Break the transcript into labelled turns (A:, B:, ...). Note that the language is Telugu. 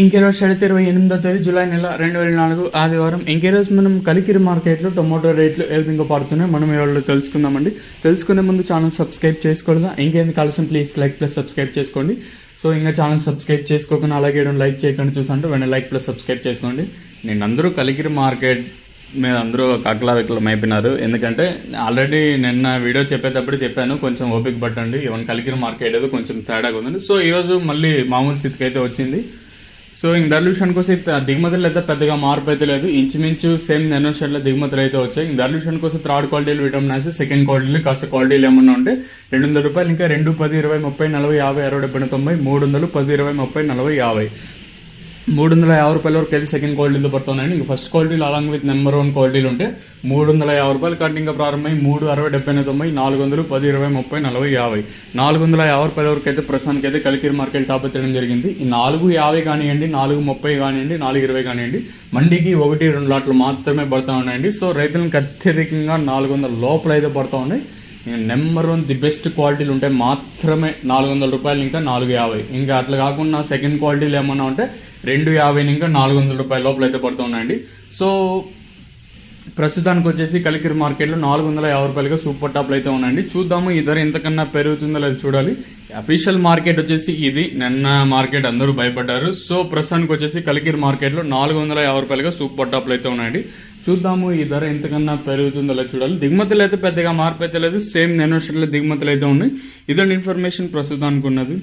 A: ఇంకేరోజు 28 జూలై నెల 2004 ఆదివారం. ఇంకేరోజు మనం కలికిరి మార్కెట్లో టొమాటో రేట్లు ఏ విధంగా పడుతున్నాయి మనం ఇవాళ తెలుసుకుందామండి. తెలుసుకునే ముందు ఛానల్ సబ్స్క్రైబ్ చేసుకోలేదా? ఇంకేంది కావాల్సిన ప్లీజ్ లైక్ ప్లస్ సబ్స్క్రైబ్ చేసుకోండి. సో ఇంకా ఛానల్ సబ్స్క్రైబ్ చేసుకోకుండా అలాగే లైక్ చేయకుండా చూసంటే వెంటనే లైక్ ప్లస్ సబ్స్క్రైబ్ చేసుకోండి. నేను అందరూ కలికిరి మార్కెట్ మీద అందరూ కక్కలావికలం అయిపోయినారు. ఎందుకంటే ఆల్రెడీ నిన్న వీడియో చెప్పేటప్పుడు చెప్పాను, కొంచెం ఓపిక పట్టండి. ఈవెన్ కలికిరి మార్కెట్ ఏదో కొంచెం తేడాగా ఉందండి. సో ఈరోజు మళ్ళీ మామూలు స్థితికి అయితే వచ్చింది. సో ఇంక ధరల విషయానికి వస్తే దిగుమతులు అయితే పెద్దగా మార్పు అయితే లేదు. ఇంచుమించు సేమ్ నెన్నో షర్ట్ల దిగుమతులు అయితే వచ్చాయి. ఇంక ధరల విషయానికి వస్తే థర్డ్ క్వాలిటీలు విటమిన్ వేసి సెకండ్ క్వాలిటీలు కాస్త క్వాలిటీలు ఏమన్నా ఉంటే ₹200 ఇంకా 2, 10, 20, 30, 40, 50, 60, 70, 90, 300, 10, 20, 30, 40, 50, ₹350 వరకు అయితే సెకండ్ క్వాలిటీలో పడుతున్నాయండి. ఇంక ఫస్ట్ క్వాలిటీలు అలాంగ్ విత్ నెంబర్ 1 క్వాలిటీలు ఉంటే ₹350 కటింగ్ ప్రారంభమై 3, 60, 70, 90, 400, 10, 20, 30, 40, 50, ₹450 వరకు అయితే ప్రస్తుతానికి అయితే కలికిరి మార్కెట్ టాప్ ఎత్తడం జరిగింది. ఈ 450 కానివ్వండి, 430 కానివ్వండి, 420 కానివ్వండి, మండికి 1-2 లాట్లు మాత్రమే పడుతూ ఉన్నాయండి. సో రైతులకు అత్యధికంగా 400 లోపల అయితే పడుతూ ఉన్నాయి. నెంబర్ 1 ది బెస్ట్ క్వాలిటీలు ఉంటే మాత్రమే ₹400 ఇంకా 450. ఇంకా అట్లా కాకుండా సెకండ్ క్వాలిటీలు ఏమన్నా ఉంటే ₹250 ఇంకా ₹400 లోపల అయితే పడుతున్నాయండి. సో ప్రస్తుతానికి వచ్చేసి కలికిరి మార్కెట్లో ₹450గా సూపర్ టాప్లు అయితే ఉన్నాయండి. చూద్దాము ఈ ధర ఎంతకన్నా పెరుగుతుందో లేదు చూడాలి. అఫీషియల్ మార్కెట్ వచ్చేసి ఇది. నిన్న మార్కెట్ అందరూ భయపడ్డారు. సో ప్రస్తుతానికి వచ్చేసి కలికిరి మార్కెట్లో ₹450గా సూపర్ టాప్లు అయితే ఉన్నాయండి. చూద్దాము ఈ ధర ఎంతకన్నా పెరుగుతుందో లేదు చూడాలి. దిగుమతులు అయితే పెద్దగా మార్పు అయితే లేదు. సేమ్ నెనో షర్ట్ల దిగుమతులు అయితే ఉన్నాయి. ఇదండి ఇన్ఫర్మేషన్ ప్రస్తుతానికి ఉన్నది.